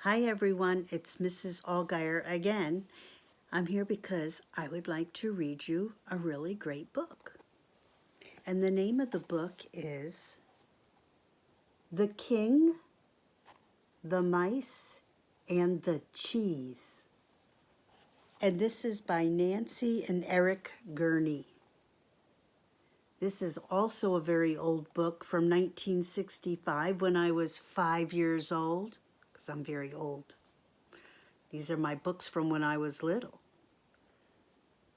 Hi everyone, it's Mrs. Allgeier again. I'm here because I would like to read you a really great book. And the name of the book is The King, the Mice, and the Cheese. And this is by Nancy and Eric Gurney. This is also a very old book from 1965 when I was 5 years old, because I'm very old. These are my books from when I was little.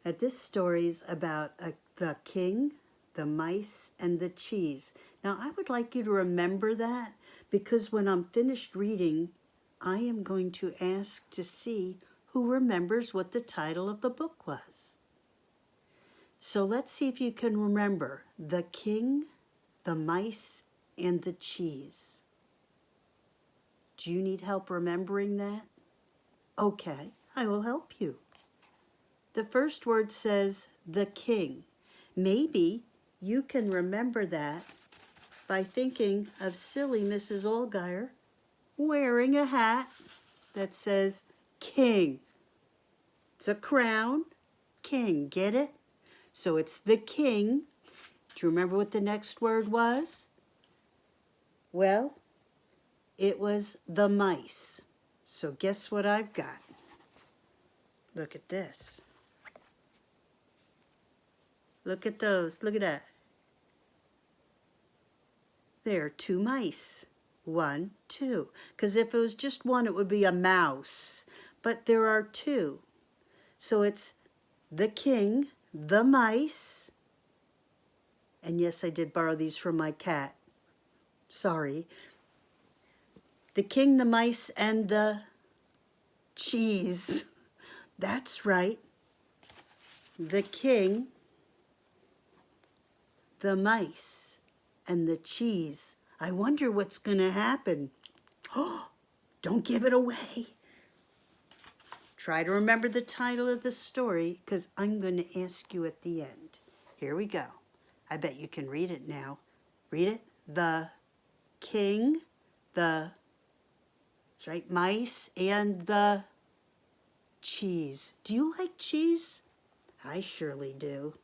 And this story's about the king, the mice, and the cheese. Now, I would like you to remember that because when I'm finished reading, I am going to ask to see who remembers what the title of the book was. So let's see if you can remember the king, the mice, and the cheese. Do you need help remembering that? Okay, I will help you. The first word says the king. Maybe you can remember that by thinking of silly Mrs. Allgeier wearing a hat that says king. It's a crown, king, get it? So it's the king. Do you remember what the next word was? Well, it was the mice. So guess what I've got? Look at this. Look at those. Look at that. There are two mice. 1, 2. Because if it was just one, it would be a mouse. But there are two. So it's the king, the mice. And yes, I did borrow these from my cat. Sorry. The king, the mice, and the cheese. That's right. The king, the mice, and the cheese. I wonder what's going to happen. Oh, don't give it away. Try to remember the title of the story because I'm going to ask you at the end. Here we go. I bet you can read it now. Read it. The king, that's right, mice, and the cheese. Do you like cheese? I surely do.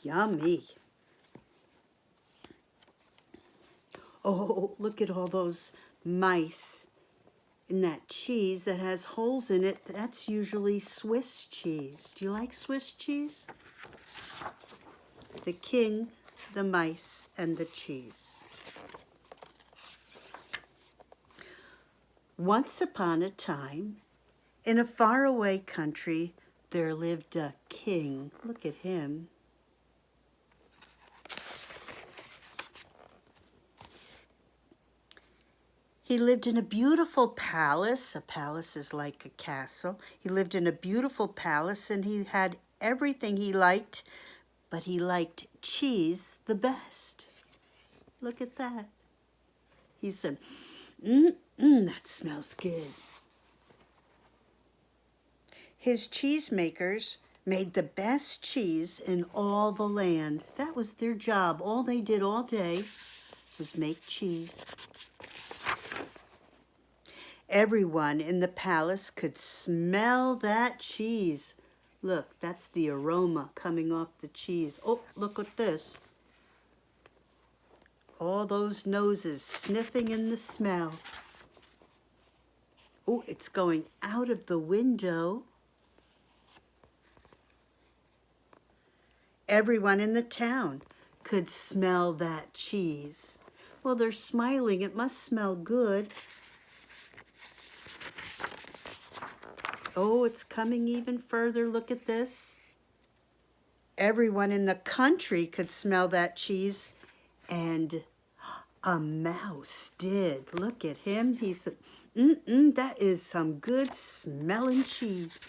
Yummy. Oh, look at all those mice. And that cheese that has holes in it, that's usually Swiss cheese. Do you like Swiss cheese? The king, the mice, and the cheese. Once upon a time, in a faraway country, there lived a king. Look at him. He lived in a beautiful palace. A palace is like a castle. He lived in a beautiful palace and he had everything he liked, but he liked cheese the best. Look at that. He said, that smells good. His cheesemakers made the best cheese in all the land. That was their job. All they did all day was make cheese. Everyone in the palace could smell that cheese. Look, that's the aroma coming off the cheese. Oh, look at this. All those noses sniffing in the smell. Oh, it's going out of the window. Everyone in the town could smell that cheese. Well, they're smiling. It must smell good. Oh, it's coming even further. Look at this. Everyone in the country could smell that cheese, and a mouse did. Look at him. He said, that is some good smelling cheese.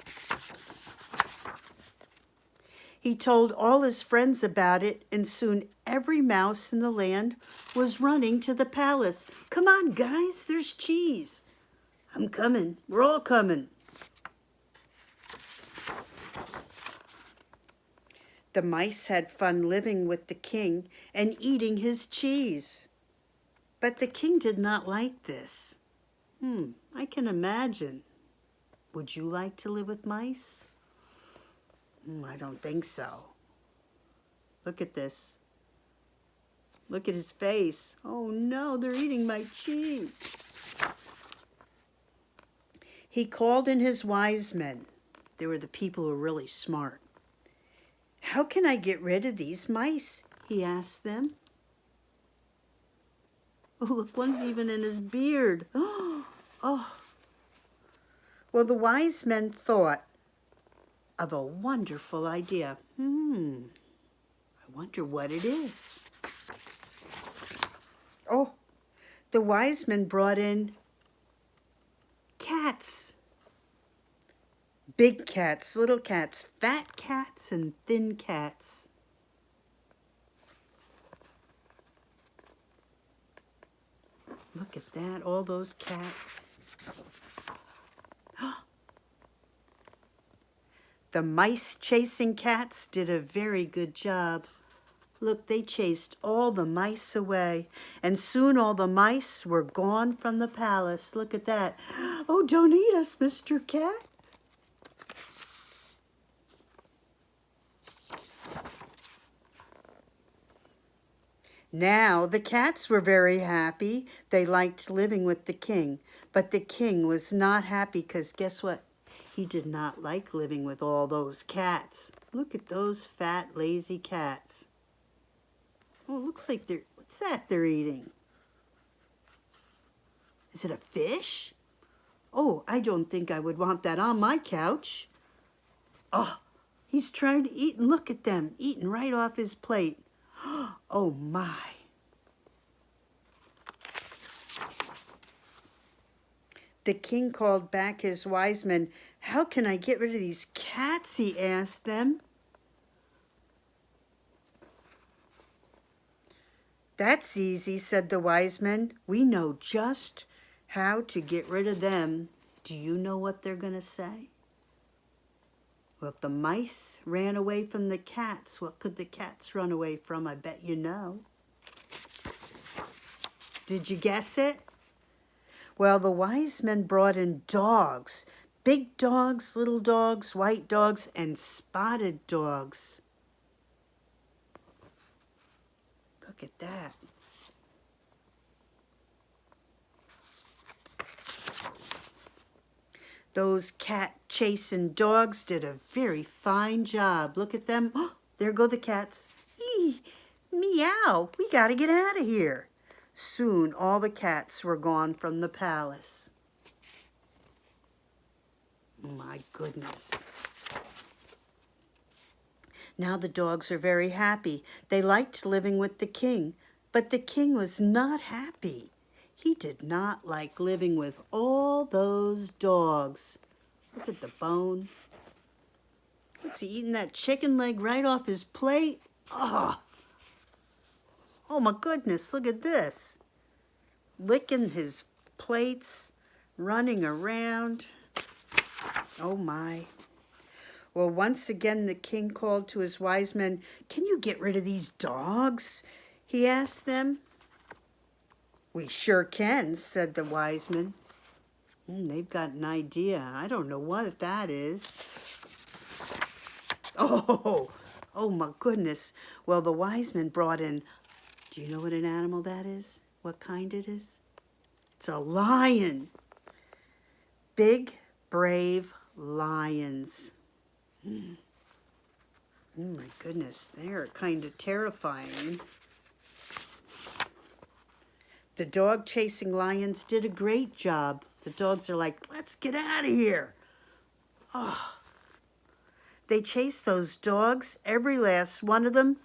He told all his friends about it, and soon every mouse in the land was running to the palace. Come on, guys, there's cheese. I'm coming. We're all coming. The mice had fun living with the king and eating his cheese. But the king did not like this. I can imagine. Would you like to live with mice? I don't think so. Look at this. Look at his face. Oh no, they're eating my cheese. He called in his wise men. They were the people who were really smart. How can I get rid of these mice? He asked them. Oh, look, one's even in his beard. Oh. Well, the wise men thought of a wonderful idea. I wonder what it is. Oh, the wise men brought in cats. Big cats, little cats, fat cats, and thin cats. Look at that, all those cats. The mice chasing cats did a very good job. Look, they chased all the mice away, and soon all the mice were gone from the palace. Look at that. Oh, don't eat us, Mr. Cat. Now the cats were very happy. They liked living with the king. But the king was not happy because guess what? He did not like living with all those cats. Look at those fat, lazy cats. Oh, it looks like what's that they're eating? Is it a fish? Oh, I don't think I would want that on my couch. Oh, he's trying to eat, and look at them, eating right off his plate. Oh my. The king called back his wise men. How can I get rid of these cats? He asked them. That's easy, said the wise men. We know just how to get rid of them. Do you know what they're going to say? Well, if the mice ran away from the cats, what could the cats run away from? I bet you know. Did you guess it? Well, the wise men brought in dogs. Big dogs, little dogs, white dogs, and spotted dogs. Look at that. Those cat-chasing dogs did a very fine job. Look at them. Oh, there go the cats. Eee, meow, we gotta get out of here. Soon all the cats were gone from the palace. My goodness. Now the dogs are very happy. They liked living with the king, but the king was not happy. He did not like living with all those dogs. Look at the bone. What's he eating that chicken leg right off his plate? Oh my goodness, look at this. Licking his plates, running around. Oh my. Well, once again, the king called to his wise men. Can you get rid of these dogs? He asked them. We sure can, said the wise men. They've got an idea. I don't know what that is. Oh my goodness. Well, the wise men brought in, do you know what an animal that is? What kind it is? It's a lion. Big, brave lions. Oh my goodness, they're kind of terrifying. The dog chasing lions did a great job. The dogs are like, let's get out of here. Oh. They chased those dogs, every last one of them,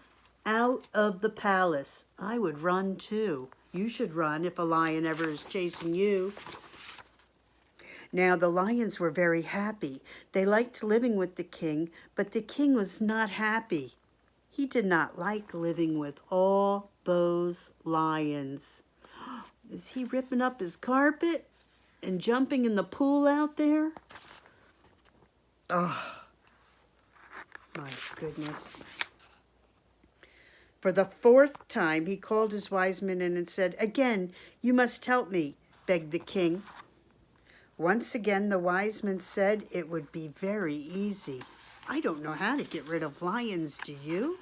out of the palace. I would run too. You should run if a lion ever is chasing you. Now the lions were very happy. They liked living with the king, but the king was not happy. He did not like living with all those lions. Is he ripping up his carpet and jumping in the pool out there? Oh, my goodness. For the fourth time, he called his wise men in and said, again, you must help me, begged the king. Once again, the wise men said it would be very easy. I don't know how to get rid of lions, do you?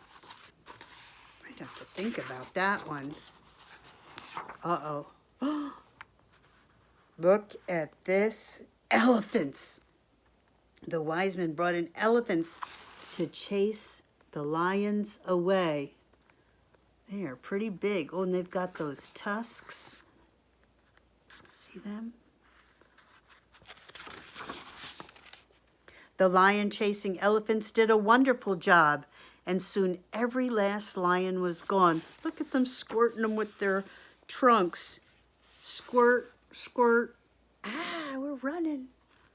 I'd have to think about that one. Uh-oh. Look at this. Elephants. The wise men brought in elephants to chase the lions away. They are pretty big. Oh, and they've got those tusks. See them? The lion chasing elephants did a wonderful job, and soon every last lion was gone. Look at them squirting them with their trunks. Squirt, squirt. Ah, we're running.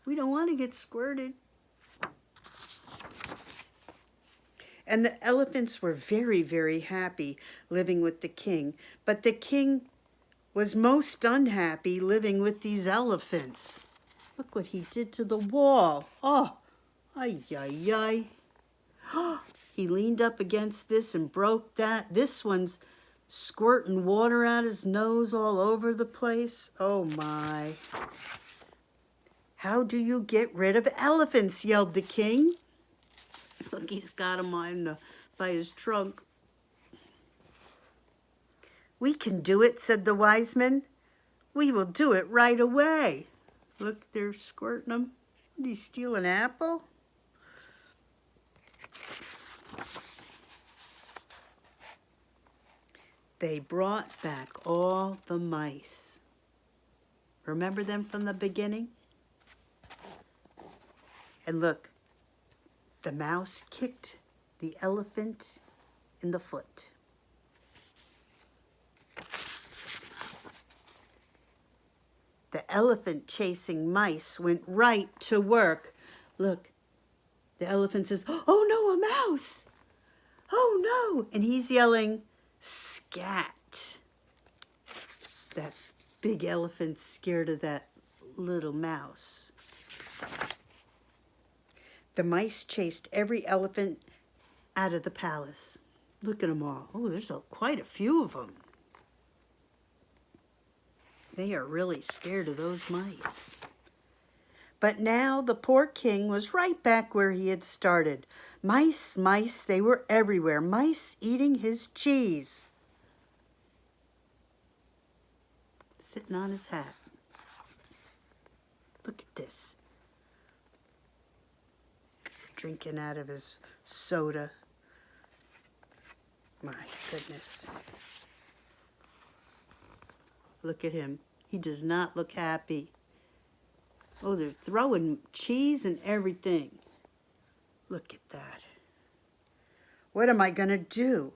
We don't want to get squirted. And the elephants were very, very happy living with the king. But the king was most unhappy living with these elephants. Look what he did to the wall. Oh, ay, ay, ay. He leaned up against this and broke that. This one's squirting water out his nose all over the place. Oh, my. How do you get rid of elephants? Yelled the king. Look, he's got him on by his trunk. We can do it, said the wise men. We will do it right away. Look, they're squirting him. Did he steal an apple? They brought back all the mice. Remember them from the beginning? And look, the mouse kicked the elephant in the foot. The elephant chasing mice went right to work. Look, the elephant says, "Oh no, a mouse! Oh no!" And he's yelling, "Scat!" That big elephant's scared of that little mouse. The mice chased every elephant out of the palace. Look at them all. Oh, there's quite a few of them. They are really scared of those mice. But now the poor king was right back where he had started. Mice, mice, they were everywhere. Mice eating his cheese. Sitting on his hat. Look at this. Drinking out of his soda. My goodness. Look at him. He does not look happy. Oh, they're throwing cheese and everything. Look at that. What am I going to do?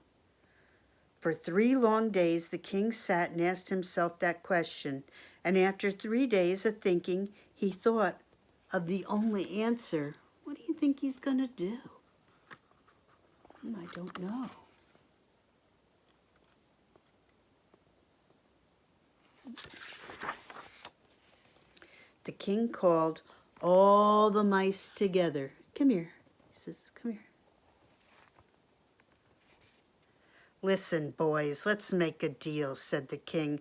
For 3 long days, the king sat and asked himself that question. And after 3 days of thinking, he thought of the only answer. What do you think he's going to do? I don't know. The king called all the mice together. Come here. He says, come here. Listen, boys, let's make a deal, said the king.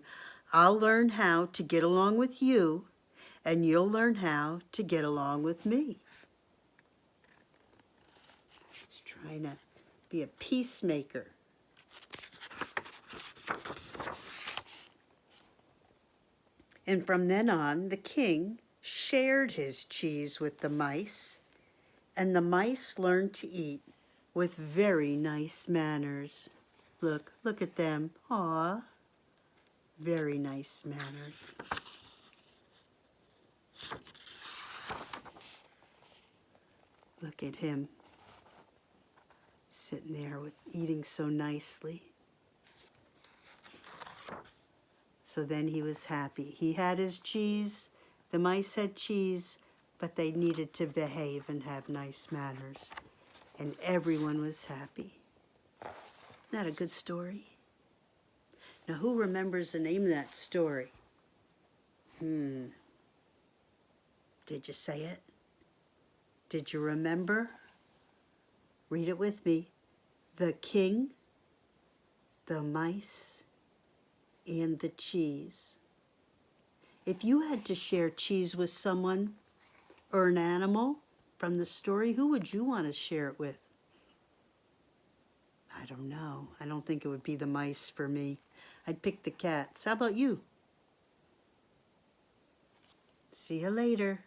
I'll learn how to get along with you, and you'll learn how to get along with me. He's trying to be a peacemaker. And from then on, the king shared his cheese with the mice, and the mice learned to eat with very nice manners. Look at them. Aw, very nice manners. Look at him, sitting there eating so nicely. So then he was happy. He had his cheese, the mice had cheese, but they needed to behave and have nice manners. And everyone was happy. Isn't that a good story? Now, who remembers the name of that story? Did you say it? Did you remember? Read it with me. The King, the Mice, and the Cheese. If you had to share cheese with someone or an animal from the story, who would you want to share it with? I don't know. I don't think it would be the mice for me. I'd pick the cats. How about you? See you later.